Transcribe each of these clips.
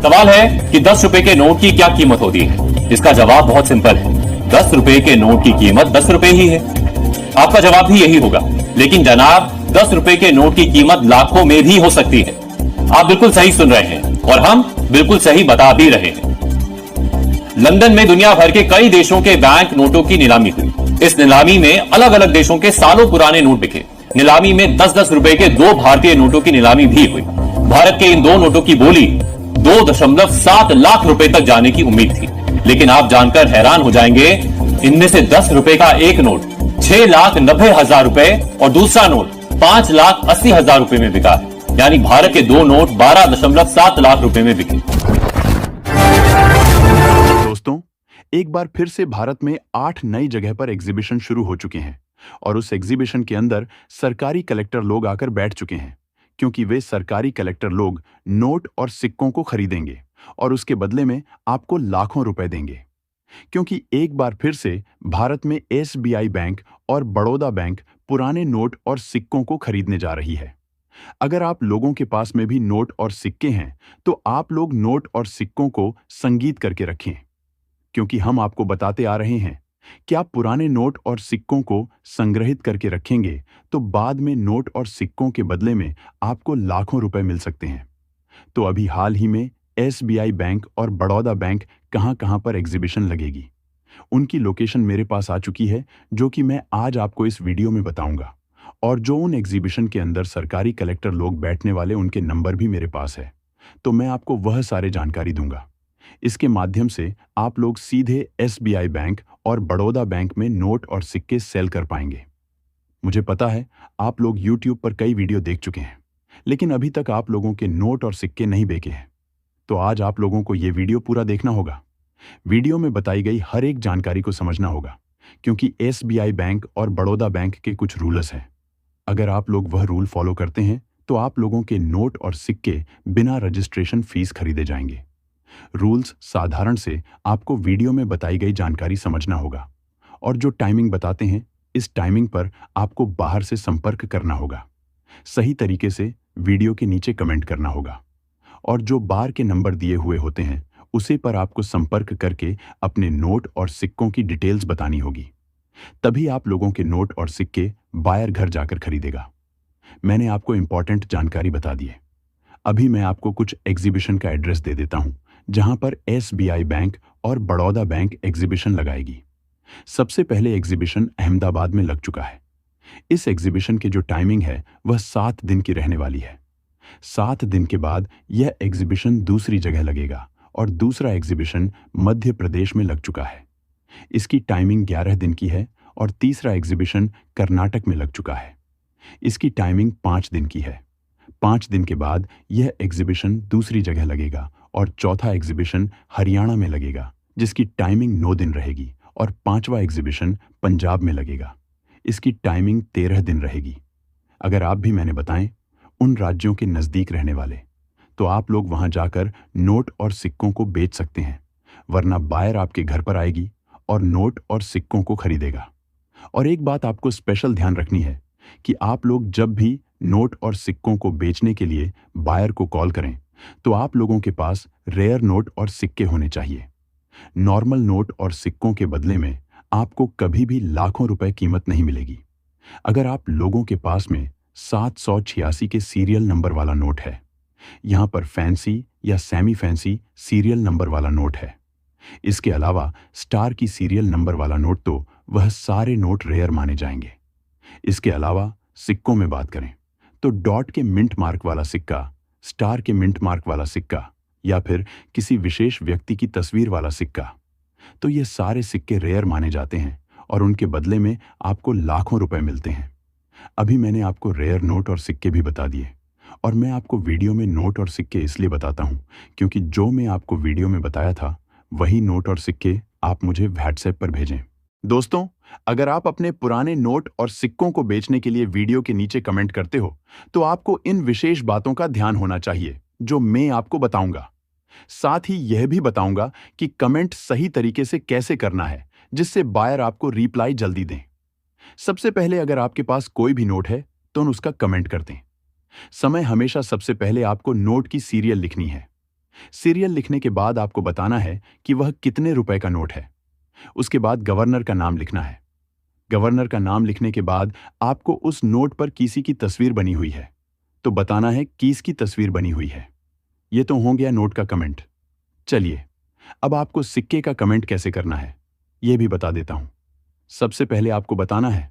सवाल है कि 10 रुपए के नोट की क्या कीमत होती है। इसका जवाब बहुत सिंपल है, 10 रुपए के नोट की कीमत 10 रुपए ही है। आपका जवाब भी यही होगा, लेकिन जनाब 10 रुपए के नोट की कीमत लाखों में भी हो सकती है। आप बिल्कुल सही सुन रहे हैं और हम बिल्कुल सही बता भी रहे हैं। लंदन में दुनिया भर के कई देशों के बैंक नोटों की नीलामी हुई। इस नीलामी में अलग अलग देशों के सालों पुराने नोट बिके। नीलामी में 10-10 रुपए के 2 भारतीय नोटों की नीलामी भी हुई। भारत के इन 2 नोटों की बोली 2.7 लाख रुपए तक जाने की उम्मीद थी, लेकिन आप जानकर हैरान हो जाएंगे, इनमें से 10 रुपए का एक नोट 6,90,000 रुपए और दूसरा नोट 5,80,000 रुपए में बिका है। यानी भारत के 2 नोट 12.7 लाख रुपए में बिके। दोस्तों, एक बार फिर से भारत में 8 नई जगह पर एग्जीबिशन शुरू हो चुके हैं और उस एग्जीबिशन के अंदर सरकारी कलेक्टर लोग आकर बैठ चुके हैं, क्योंकि वे सरकारी कलेक्टर लोग नोट और सिक्कों को खरीदेंगे और उसके बदले में आपको लाखों रुपए देंगे। क्योंकि एक बार फिर से भारत में एसबीआई बैंक और बड़ौदा बैंक पुराने नोट और सिक्कों को खरीदने जा रही है। अगर आप लोगों के पास में भी नोट और सिक्के हैं, तो आप लोग नोट और सिक्कों को संगीत करके रखें, क्योंकि हम आपको बताते आ रहे हैं कि आप पुराने नोट और सिक्कों को संग्रहित करके रखेंगे तो बाद में नोट और सिक्कों के बदले में आपको लाखों रुपए मिल सकते हैं। तो अभी हाल ही में एसबीआई बैंक और बड़ौदा बैंक कहां-कहां पर एग्जीबिशन लगेगी, उनकी लोकेशन मेरे पास आ चुकी है, जो कि मैं आज आपको इस वीडियो में बताऊंगा। और जो उन एग्जीबिशन के अंदर सरकारी कलेक्टर लोग बैठने वाले, उनके नंबर भी मेरे पास है, तो मैं आपको वह सारे जानकारी दूंगा। इसके माध्यम से आप लोग सीधे एसबीआई बैंक और बड़ौदा बैंक में नोट और सिक्के सेल कर पाएंगे। मुझे पता है आप लोग YouTube पर कई वीडियो देख चुके हैं, लेकिन अभी तक आप लोगों के नोट और सिक्के नहीं बेचे हैं। तो आज आप लोगों को यह वीडियो पूरा देखना होगा। वीडियो में बताई गई हर एक जानकारी को समझना होगा, क्योंकि एसबीआई बैंक और बड़ौदा बैंक के कुछ रूल्स हैं। अगर आप लोग वह रूल फॉलो करते हैं तो आप लोगों के नोट और सिक्के बिना रजिस्ट्रेशन फीस खरीदे जाएंगे। रूल्स साधारण से आपको वीडियो में बताई गई जानकारी समझना होगा, और जो टाइमिंग बताते हैं, इस टाइमिंग पर आपको बाहर से संपर्क करना होगा। सही तरीके से वीडियो के नीचे कमेंट करना होगा, और जो बार के नंबर दिए हुए होते हैं उसे पर आपको संपर्क करके अपने नोट और सिक्कों की डिटेल्स बतानी होगी। तभी आप लोगों के नोट और सिक्के बायर घर जाकर खरीदेगा। मैंने आपको इंपॉर्टेंट जानकारी बता दी है। अभी मैं आपको कुछ एग्जीबिशन का एड्रेस दे देता हूं, जहां पर एसबीआई बैंक और बड़ौदा बैंक एग्जीबिशन लगाएगी। सबसे पहले एग्जीबिशन अहमदाबाद में लग चुका है। इस एग्जीबिशन की जो टाइमिंग है वह 7 दिन की रहने वाली है। 7 दिन के बाद यह एग्जीबिशन दूसरी जगह लगेगा और दूसरा एग्जीबिशन मध्य प्रदेश में लग चुका है। इसकी टाइमिंग 11 दिन की है और तीसरा एग्जीबिशन कर्नाटक में लग चुका है। इसकी टाइमिंग 5 दिन की है। 5 दिन के बाद यह एग्जीबिशन दूसरी जगह लगेगा और चौथा एग्जीबिशन हरियाणा में लगेगा, जिसकी टाइमिंग 9 दिन रहेगी, और 5वां एग्जीबिशन पंजाब में लगेगा। इसकी टाइमिंग 13 दिन रहेगी। अगर आप भी, मैंने बताएं, उन राज्यों के नज़दीक रहने वाले, तो आप लोग वहां जाकर नोट और सिक्कों को बेच सकते हैं, वरना बायर आपके घर पर आएगी और नोट और सिक्कों को खरीदेगा। और एक बात आपको स्पेशल ध्यान रखनी है कि आप लोग जब भी नोट और सिक्कों को बेचने के लिए बायर को कॉल करें, तो आप लोगों के पास रेयर नोट और सिक्के होने चाहिए। नॉर्मल नोट और सिक्कों के बदले में आपको कभी भी लाखों रुपए कीमत नहीं मिलेगी। अगर आप लोगों के पास में 786 के सीरियल नंबर वाला नोट है, यहां पर फैंसी या सेमी फैंसी सीरियल नंबर वाला नोट है, इसके अलावा स्टार की सीरियल नंबर वाला नोट, तो वह सारे नोट रेयर माने जाएंगे। इसके अलावा सिक्कों में बात करें तो डॉट के मिंट मार्क वाला सिक्का, स्टार के मिंट मार्क वाला सिक्का, या फिर किसी विशेष व्यक्ति की तस्वीर वाला सिक्का, तो ये सारे सिक्के रेयर माने जाते हैं और उनके बदले में आपको लाखों रुपए मिलते हैं। अभी मैंने आपको रेयर नोट और सिक्के भी बता दिए, और मैं आपको वीडियो में नोट और सिक्के इसलिए बताता हूं क्योंकि जो मैं आपको वीडियो में बताया था वही नोट और सिक्के आप मुझे व्हाट्सएप पर भेजें। दोस्तों, अगर आप अपने पुराने नोट और सिक्कों को बेचने के लिए वीडियो के नीचे कमेंट करते हो, तो आपको इन विशेष बातों का ध्यान होना चाहिए जो मैं आपको बताऊंगा। साथ ही यह भी बताऊंगा कि कमेंट सही तरीके से कैसे करना है, जिससे बायर आपको रिप्लाई जल्दी दें। सबसे पहले अगर आपके पास कोई भी नोट है तो उसका कमेंट कर दें। समय हमेशा सबसे पहले आपको नोट की सीरियल लिखनी है। सीरियल लिखने के बाद आपको बताना है कि वह कितने रुपए का नोट है। उसके बाद गवर्नर का नाम लिखना है। गवर्नर का नाम लिखने के बाद आपको उस नोट पर किसी की तस्वीर बनी हुई है तो बताना है किसकी तस्वीर बनी हुई है। यह तो हो गया नोट का कमेंट। चलिए अब आपको सिक्के का कमेंट कैसे करना है यह भी बता देता हूं। सबसे पहले आपको बताना है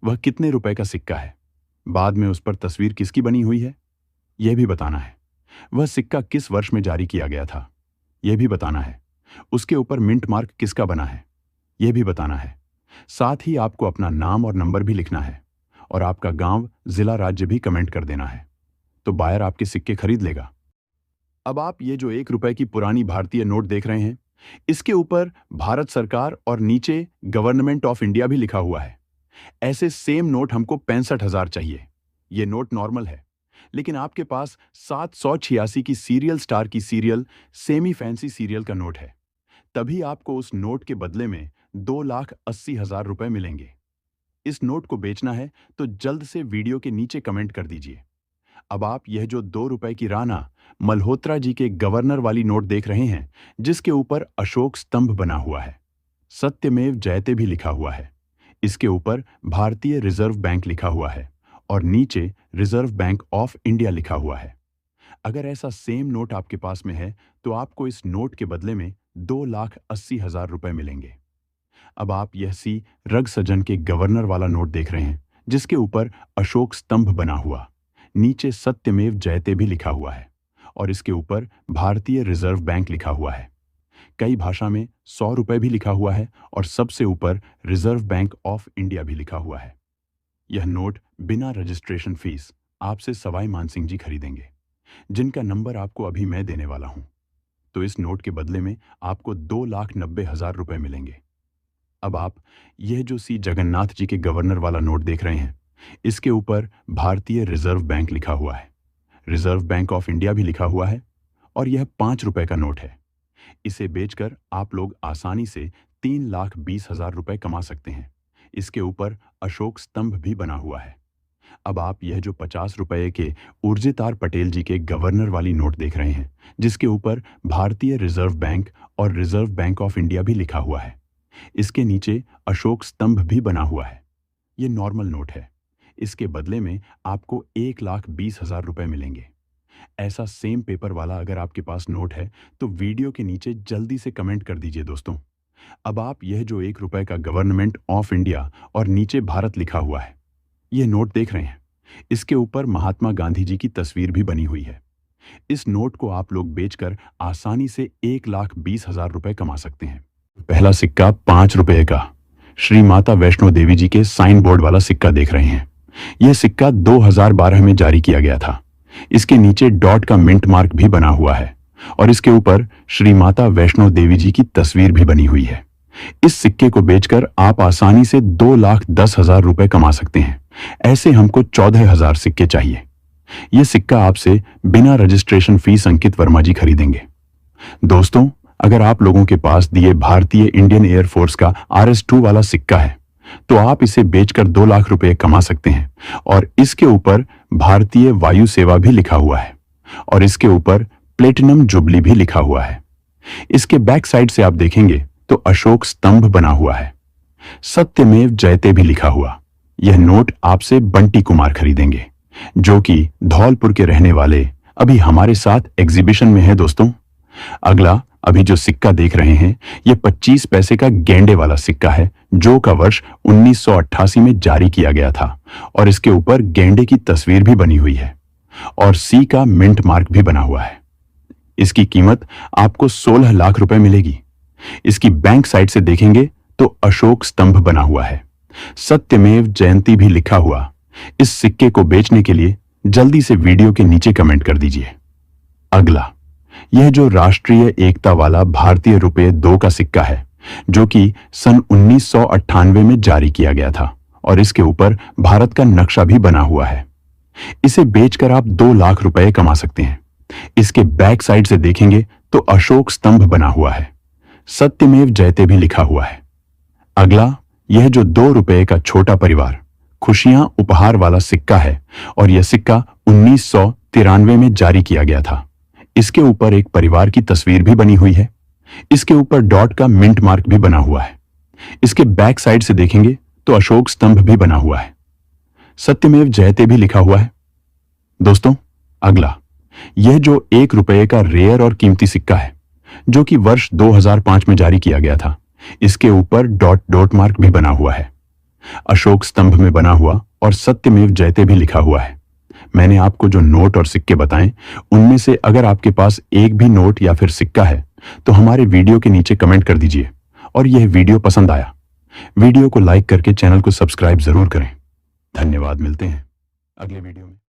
वह कितने रुपए का सिक्का है। बाद में उस पर तस्वीर किसकी बनी हुई है यह भी बताना है। वह सिक्का किस वर्ष में जारी किया गया था यह भी बताना है। उसके ऊपर मिंट मार्क किसका बना है यह भी बताना है। साथ ही आपको अपना नाम और नंबर भी लिखना है और आपका गांव, जिला, राज्य भी कमेंट कर देना है तो बायर आपके सिक्के खरीद लेगा। अब आप ये जो 1 रुपए की पुरानी भारतीय नोट देख रहे हैं इसके ऊपर भारत सरकार और नीचे गवर्नमेंट ऑफ इंडिया भी लिखा हुआ है। ऐसे सेम नोट हमको 65,000 चाहिए। ये नोट नॉर्मल है लेकिन आपके पास 786 की सीरियल स्टार की सीरियल सेमी फैंसी सीरियल का नोट है, तभी आपको उस नोट के बदले में 2,80,000 रुपए मिलेंगे। इस नोट को बेचना है तो जल्द से वीडियो के नीचे कमेंट कर दीजिए। अब आप यह जो 2 रुपए की राणा मल्होत्रा जी के गवर्नर वाली नोट देख रहे हैं जिसके ऊपर अशोक स्तंभ बना हुआ है, सत्यमेव जयते भी लिखा हुआ है। इसके ऊपर भारतीय रिजर्व बैंक लिखा हुआ है और नीचे रिजर्व बैंक ऑफ इंडिया लिखा हुआ है। अगर ऐसा सेम नोट आपके पास में है तो आपको इस नोट के बदले में 2,80,000 रुपए मिलेंगे। अब आप यह सी रग सजन के गवर्नर वाला नोट देख रहे हैं जिसके ऊपर अशोक स्तंभ बना हुआ, नीचे सत्यमेव जयते भी लिखा हुआ है और इसके ऊपर भारतीय रिजर्व बैंक लिखा हुआ है। कई भाषा में 100 रुपए भी लिखा हुआ है और सबसे ऊपर रिजर्व बैंक ऑफ इंडिया भी लिखा हुआ है। यह नोट बिना रजिस्ट्रेशन फीस आपसे सवाई मानसिंह जी खरीदेंगे, जिनका नंबर आपको अभी मैं देने वाला हूं। तो इस नोट के बदले में आपको 2,90,000 रुपए मिलेंगे। अब आप यह जो सी जगन्नाथ जी के गवर्नर वाला नोट देख रहे हैं इसके ऊपर भारतीय रिजर्व बैंक लिखा हुआ है, रिजर्व बैंक ऑफ इंडिया भी लिखा हुआ है और यह 5 रुपए का नोट है। इसे बेचकर आप लोग आसानी से 3,20,000 रुपए कमा सकते हैं। इसके ऊपर अशोक स्तंभ भी बना हुआ है। अब आप यह जो 50 रुपए के उर्जितार पटेल जी के गवर्नर वाली नोट देख रहे हैं जिसके ऊपर भारतीय रिजर्व बैंक और रिजर्व बैंक ऑफ इंडिया भी लिखा हुआ है, इसके नीचे अशोक स्तंभ भी बना हुआ है। यह नॉर्मल नोट है। इसके बदले में आपको 1,20,000 रुपए मिलेंगे। ऐसा सेम पेपर वाला अगर आपके पास नोट है तो वीडियो के नीचे जल्दी से कमेंट कर दीजिए दोस्तों। अब आप यह जो 1 रुपए का गवर्नमेंट ऑफ इंडिया और नीचे भारत लिखा हुआ है यह नोट देख रहे हैं, इसके ऊपर महात्मा गांधी जी की तस्वीर भी बनी हुई है। इस नोट को आप लोग बेचकर आसानी से 1,20,000 रुपए कमा सकते हैं। पहला सिक्का 5 रुपए का श्री माता वैष्णो देवी जी के साइन बोर्ड वाला सिक्का देख रहे हैं। यह सिक्का 2012 में जारी किया गया था। इसके नीचे डॉट का मिंट मार्क भी बना हुआ है और इसके ऊपर श्री माता वैष्णो देवी जी की तस्वीर भी बनी हुई है। इस सिक्के को बेचकर आप आसानी से 2,10,000 रुपए कमा सकते हैं। ऐसे हमको 14,000 सिक्के चाहिए। यह सिक्का आपसे बिना रजिस्ट्रेशन फीस अंकित वर्मा जी खरीदेंगे। दोस्तों, अगर आप लोगों के पास दिए भारतीय इंडियन एयरफोर्स का RS-2 वाला सिक्का है तो आप इसे बेचकर 2 लाख रुपए कमा सकते हैं और इसके ऊपर भारतीय वायु सेवा भी लिखा हुआ है और इसके ऊपर प्लेटिनम जुबली भी लिखा हुआ है। इसके बैक साइड से आप देखेंगे तो अशोक स्तंभ बना हुआ है, सत्यमेव जयते भी लिखा हुआ। यह नोट आपसे बंटी कुमार खरीदेंगे जो कि धौलपुर के रहने वाले अभी हमारे साथ एग्जीबिशन में है। दोस्तों, अगला अभी जो सिक्का देख रहे हैं यह 25 पैसे का गेंडे वाला सिक्का है जो का वर्ष 1988 में जारी किया गया था और इसके ऊपर गेंडे की तस्वीर भी बनी हुई है और सी का मिंट मार्क भी बना हुआ है। इसकी कीमत आपको 16 लाख रुपए मिलेगी। इसकी बैंक साइड से देखेंगे तो अशोक स्तंभ बना हुआ है, सत्यमेव जयंती भी लिखा हुआ। इस सिक्के को बेचने के लिए जल्दी से वीडियो के नीचे कमेंट कर दीजिए। अगला, यह जो राष्ट्रीय एकता वाला भारतीय रुपये 2 का सिक्का है जो कि सन 1998 में जारी किया गया था और इसके ऊपर भारत का नक्शा भी बना हुआ है। इसे बेचकर आप 2 लाख रुपए कमा सकते हैं। इसके बैक साइड से देखेंगे तो अशोक स्तंभ बना हुआ है, सत्यमेव जयते भी लिखा हुआ है। अगला, यह जो 2 रुपए का छोटा परिवार खुशियां उपहार वाला सिक्का है और यह सिक्का 1993 में जारी किया गया था। इसके ऊपर एक परिवार की तस्वीर भी बनी हुई है। इसके ऊपर डॉट का मिंट मार्क भी बना हुआ है। इसके बैक साइड से देखेंगे तो अशोक स्तंभ भी बना हुआ है। सत्यमेव जयते भी लिखा हुआ है। दोस्तों, अगला, यह जो 1 रुपये का रेयर और कीमती सिक्का है, जो कि वर्ष 2005 में जारी किया गया था, इसके ऊपर डॉट डॉट मार्क भी बना हुआ है। अशोक स्तंभ में बना हुआ और सत्यमेव जयते भी लिखा हुआ है। मैंने आपको जो नोट और सिक्के बताएं, उनमें से अगर आपके पास एक भी नोट या फिर सिक्का है तो हमारे वीडियो के नीचे कमेंट कर दीजिए। और यह वीडियो पसंद आया, वीडियो को लाइक करके चैनल को सब्सक्राइब जरूर करें। धन्यवाद। मिलते हैं अगले वीडियो में।